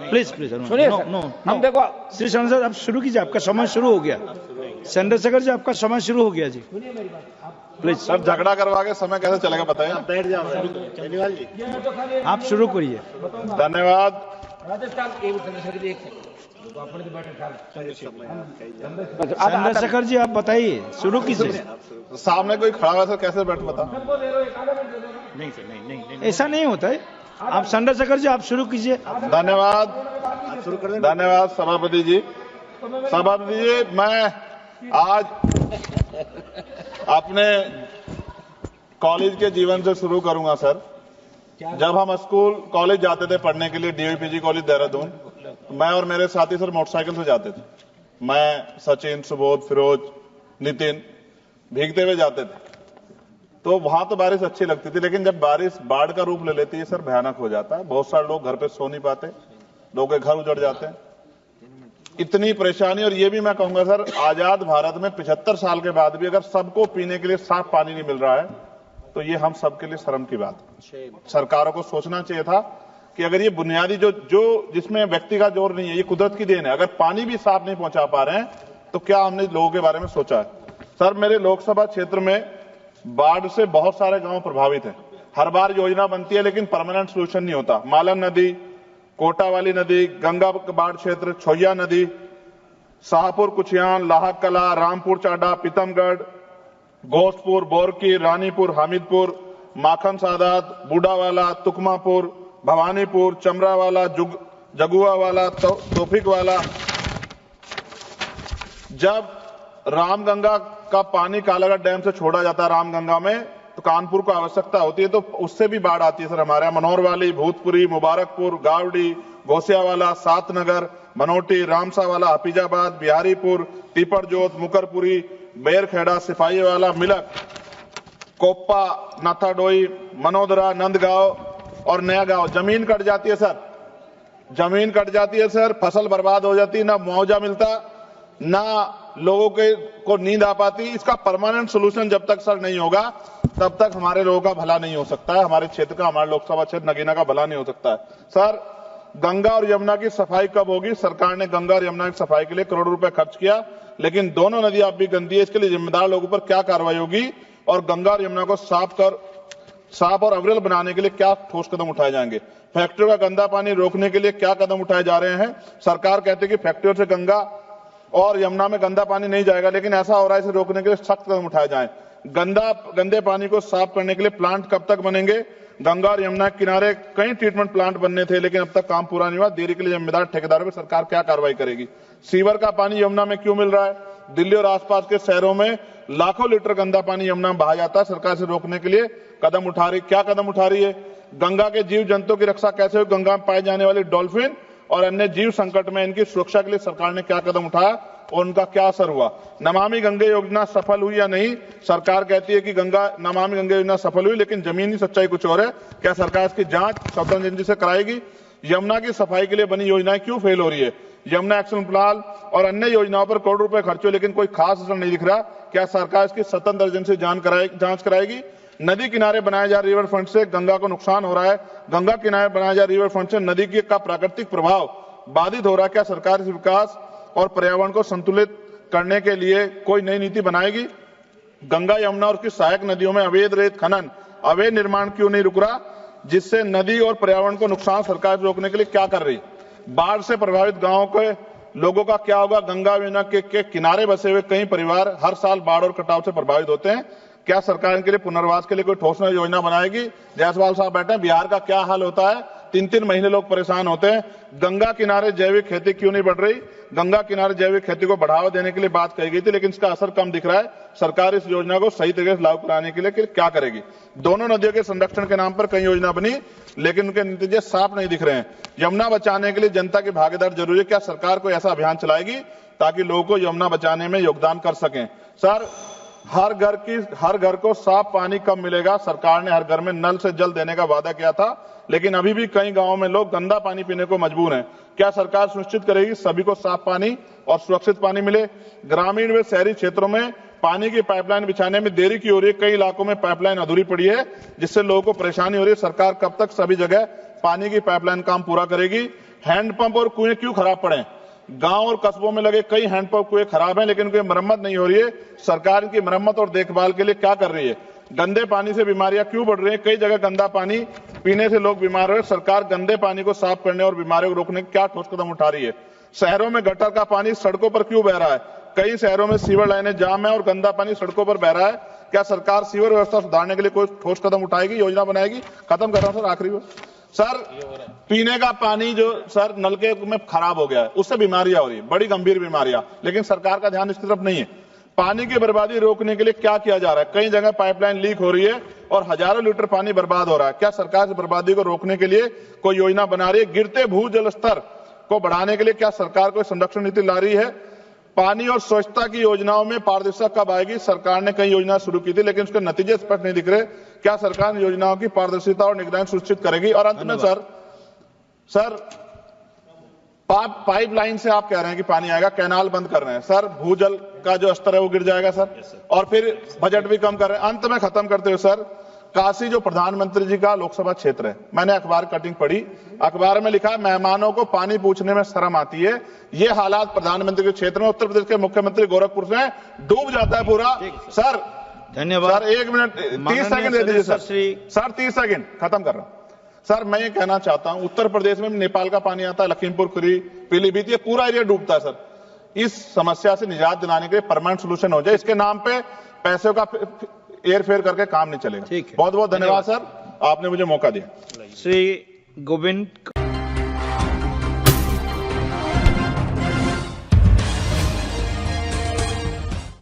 Please please सुनिए sir, हम देखो श्री चंद्रशेखर आप शुरू कीजिए, आपका समय शुरू हो गया। चंद्रशेखर जी आपका समय शुरू हो गया जी, प्लीज। सर झगड़ा करवा के समय कैसे चलेगा बताइए। बैठ जाओ केजरीवाल जी, आप शुरू करिए। धन्यवाद। चंद्रशेखर जी आप बताइए, शुरू कीजिए। सामने कोई खड़ा हुआ सर, कैसे बैठ बता। नहीं सर, नहीं, ऐसा नहीं होता है। आप चंद्रशेखर जी आप शुरू कीजिए। धन्यवाद, धन्यवाद सभापति जी। सभापति जी, मैं आज अपने कॉलेज के जीवन से शुरू करूंगा सर। जब हम स्कूल कॉलेज जाते थे पढ़ने के लिए, डीवीपीजी कॉलेज देहरादून, मैं और मेरे साथी सर मोटरसाइकिल से जाते थे। मैं, सचिन, सुबोध, फिरोज, नितिन भीगते हुए जाते थे। तो वहां तो बारिश अच्छी लगती थी, लेकिन जब बारिश बाढ़ का रूप ले लेती है सर, भयानक हो जाता है। बहुत सारे लोग घर पे सो नहीं पाते, लोगों के घर उजड़ जाते हैं, इतनी परेशानी। और ये भी मैं कहूंगा सर, आजाद भारत में 75 साल के बाद भी अगर सबको पीने के लिए साफ पानी नहीं मिल रहा है, तो ये हम सबके लिए शर्म की बात है। सरकारों को सोचना चाहिए था कि अगर ये बुनियादी जो जिसमें व्यक्ति का जोर नहीं है, ये कुदरत की देन है, अगर पानी भी साफ नहीं पहुंचा पा रहे हैं, तो क्या हमने लोगों के बारे में सोचा है। सर, मेरे लोकसभा क्षेत्र में बाढ़ से बहुत सारे गांव प्रभावित हैं। हर बार योजना बनती है लेकिन परमानेंट सोल्यूशन नहीं होता। मालन नदी, कोटा वाली नदी, गंगा बाढ़ क्षेत्र, छोया नदी, शाहपुर कुचियान, लाहक कला, रामपुर चाडा, पीतमगढ़, घोषपुर, बोरकी, रानीपुर, हामिदपुर, माखन सादात, बूढ़ावाला, तुकमापुर, भवानीपुर, चमरावाला, जगुआवाला, तोफिक वाला। जब रामगंगा का पानी कालागढ़ डैम से छोड़ा जाता है रामगंगा में, तो कानपुर को आवश्यकता होती है, तो उससे भी बाढ़ आती है सर हमारे यहाँ। मनोहरवाली, भूतपुरी, मुबारकपुर, गावड़ी, घोसियावाला, सातनगर, मनोटी, रामसावाला, हफीजाबाद, बिहारीपुर, टीपरजोत, मुकरपुरी, बेरखेड़ा, सिपाहीवाला, मिलक, कोप्पा, नाथाडोई, मनोदरा, नंदगांव और नया गांव। जमीन कट जाती है सर, जमीन कट जाती है सर, फसल बर्बाद हो जाती है, ना मुआवजा मिलता, ना लोगों को नींद आ पाती। इसका परमानेंट सोल्यूशन जब तक सर नहीं होगा, तब तक हमारे लोगों का भला नहीं हो सकता है, हमारे क्षेत्र का, हमारे लोकसभा क्षेत्र नगीना का भला नहीं हो सकता है। सर, गंगा और यमुना की सफाई कब होगी? सरकार ने गंगा और यमुना की सफाई के लिए करोड़ों रुपए खर्च किया, लेकिन दोनों नदियां अब भी गंदी है। इसके लिए जिम्मेदार लोगों पर क्या कार्रवाई होगी और गंगा और यमुना को साफ और अविरल बनाने के लिए क्या ठोस कदम उठाए जाएंगे? फैक्ट्रियों का गंदा पानी रोकने के लिए क्या कदम उठाए जा रहे हैं? सरकार कहती है कि फैक्ट्रियों से गंगा और यमुना में गंदा पानी नहीं जाएगा, लेकिन ऐसा हो रहा है, इसे रोकने के लिए सख्त कदम उठाए जाएं। गंदे पानी को साफ करने के लिए प्लांट कब तक बनेंगे? गंगा और यमुना के किनारे कई ट्रीटमेंट प्लांट बनने थे, लेकिन अब तक काम पूरा नहीं हुआ। देरी के लिए जिम्मेदार ठेकेदारों पर सरकार क्या कार्रवाई करेगी? सीवर का पानी यमुना में क्यों मिल रहा है? दिल्ली और आसपास के शहरों में लाखों लीटर गंदा पानी यमुना में बहा जाता है। सरकार से रोकने के लिए क्या कदम उठा रही है? गंगा के जीव जंतुओं की रक्षा कैसे हो? गंगा में पाए जाने वाले डॉल्फिन और अन्य जीव संकट में इनकी सुरक्षा के लिए सरकार ने क्या कदम उठाया और उनका क्या असर हुआ? नमामि गंगे योजना सफल हुई या नहीं? सरकार कहती है कि नमामि गंगे योजना सफल हुई, लेकिन जमीनी सच्चाई कुछ और है। क्या सरकार इसकी जांच स्वतंत्र एजेंसी से कराएगी? यमुना की सफाई के लिए बनी योजनाएं क्यों फेल हो रही है? यमुना एक्शन प्लान और अन्य योजनाओं पर करोड़ रुपए खर्च हुए, लेकिन कोई खास असर नहीं दिख रहा। क्या सरकार इसकी स्वतंत्र एजेंसी जांच कराएगी? नदी किनारे बनाए जा रिवर फ्रंट से गंगा को नुकसान हो रहा है। गंगा किनारे बनाए जा रिवर फ्रंट से नदी का प्राकृतिक प्रभाव बाधित हो रहा है। क्या सरकार इस विकास और पर्यावरण को संतुलित करने के लिए कोई नई नीति बनाएगी? गंगा, यमुना और उसकी सहायक नदियों में अवैध रेत खनन, अवैध निर्माण क्यों नहीं रुक रहा, जिससे नदी और पर्यावरण को नुकसान सरकार रोकने के लिए क्या कर रही? बाढ़ से प्रभावित गांवों के लोगों का क्या होगा? गंगा यमुना के किनारे बसे हुए कई परिवार हर साल बाढ़ और कटाव से प्रभावित होते हैं। क्या सरकार इनके लिए पुनर्वास के लिए कोई ठोस योजना बनाएगी? जायसवाल साहब बैठे हैं, बिहार का क्या हाल होता है? 3-3 महीने लोग परेशान होते हैं। गंगा किनारे जैविक खेती क्यों नहीं बढ़ रही? गंगा किनारे जैविक खेती को बढ़ावा देने के लिए बात कही गई थी, लेकिन इसका असर कम दिख रहा है। सरकार इस योजना को सही तरीके से लागू कराने के लिए क्या करेगी? दोनों नदियों के संरक्षण के नाम पर कई योजना बनी, लेकिन उनके नतीजे साफ नहीं दिख रहे हैं। यमुना बचाने के लिए जनता की भागीदारी जरूरी है। क्या सरकार कोई ऐसा अभियान चलाएगी ताकि लोगों को यमुना बचाने में योगदान कर सकें? सर, हर घर को साफ पानी कब मिलेगा? सरकार ने हर घर में नल से जल देने का वादा किया था, लेकिन अभी भी कई गांवों में लोग गंदा पानी पीने को मजबूर हैं। क्या सरकार सुनिश्चित करेगी सभी को साफ पानी और सुरक्षित पानी मिले? ग्रामीण व शहरी क्षेत्रों में पानी की पाइपलाइन बिछाने में देरी की हो रही है। कई इलाकों में पाइपलाइन अधूरी पड़ी है, जिससे लोगों को परेशानी हो रही है। सरकार कब तक सभी जगह पानी की पाइपलाइन काम पूरा करेगी? हैंडपंप और कुएं क्यों खराब पड़े हैं? गांव और कस्बों में लगे कई हैंडपंप कुएं खराब हैं, लेकिन उनकी मरम्मत नहीं हो रही है। सरकार इनकी मरम्मत और देखभाल के लिए क्या कर रही है? गंदे पानी से बीमारियां क्यों बढ़ रही हैं? कई जगह गंदा पानी पीने से लोग बीमार हो रहे हैं। सरकार गंदे पानी को साफ करने और बीमारियों को रोकने के क्या ठोस कदम उठा रही है? शहरों में गटर का पानी सड़कों पर क्यों बह रहा है? कई शहरों में सीवर लाइनें जाम है और गंदा पानी सड़कों पर बह रहा है। क्या सरकार सीवर व्यवस्था सुधारने के लिए कोई ठोस कदम उठाएगी, योजना बनाएगी? खत्म कर रहा हूं सर, आखिरी बार सर, पीने का पानी जो सर नलके में खराब हो गया है, उससे बीमारियां हो रही है, बड़ी गंभीर बीमारियां, लेकिन सरकार का ध्यान इसकी तरफ नहीं है। पानी की बर्बादी रोकने के लिए क्या किया जा रहा है? कई जगह पाइपलाइन लीक हो रही है और हजारों लीटर पानी बर्बाद हो रहा है। क्या सरकार इस बर्बादी को रोकने के लिए कोई योजना बना रही है? गिरते भूजल स्तर को बढ़ाने के लिए क्या सरकार कोई संरक्षण नीति ला रही है? पानी और स्वच्छता की योजनाओं में पारदर्शिता कब आएगी? सरकार ने कई योजना शुरू की थी, लेकिन उसके नतीजे स्पष्ट नहीं दिख रहे। क्या सरकार इन योजनाओं की पारदर्शिता और निगरानी सुनिश्चित करेगी? और अंत में सर पाइपलाइन से आप कह रहे हैं कि पानी आएगा, कैनाल बंद कर रहे हैं सर, भूजल का जो स्तर है वो गिर जाएगा सर, और फिर बजट भी कम कर रहे हैं। अंत में खत्म करते हुए सर, काशी जो प्रधानमंत्री जी का लोकसभा क्षेत्र है, मैंने अखबार कटिंग पढ़ी, अखबार में लिखा है मेहमानों को पानी पूछने में शर्म आती है। ये हालात प्रधानमंत्री के क्षेत्र में उत्तर प्रदेश के मुख्यमंत्री गोरखपुर से डूब जाता है पूरा। सर धन्यवाद सर, 1 मिनट 30 सेकंड दे दीजिए सर 30 सेकंड खत्म कर रहा हूं सर। मैं ये कहना चाहता हूं, उत्तर प्रदेश में नेपाल का पानी आता है, लखीमपुर खीरी, पीलीभीत, ये पूरा एरिया डूबता है सर। इस समस्या से निजात दिलाने के लिए परमानेंट सोल्यूशन हो जाए। इसके नाम पे पैसों का एयर फेयर करके काम नहीं चलेगा। बहुत बहुत धन्यवाद सर, आपने मुझे मौका दिया। श्री गोविंद।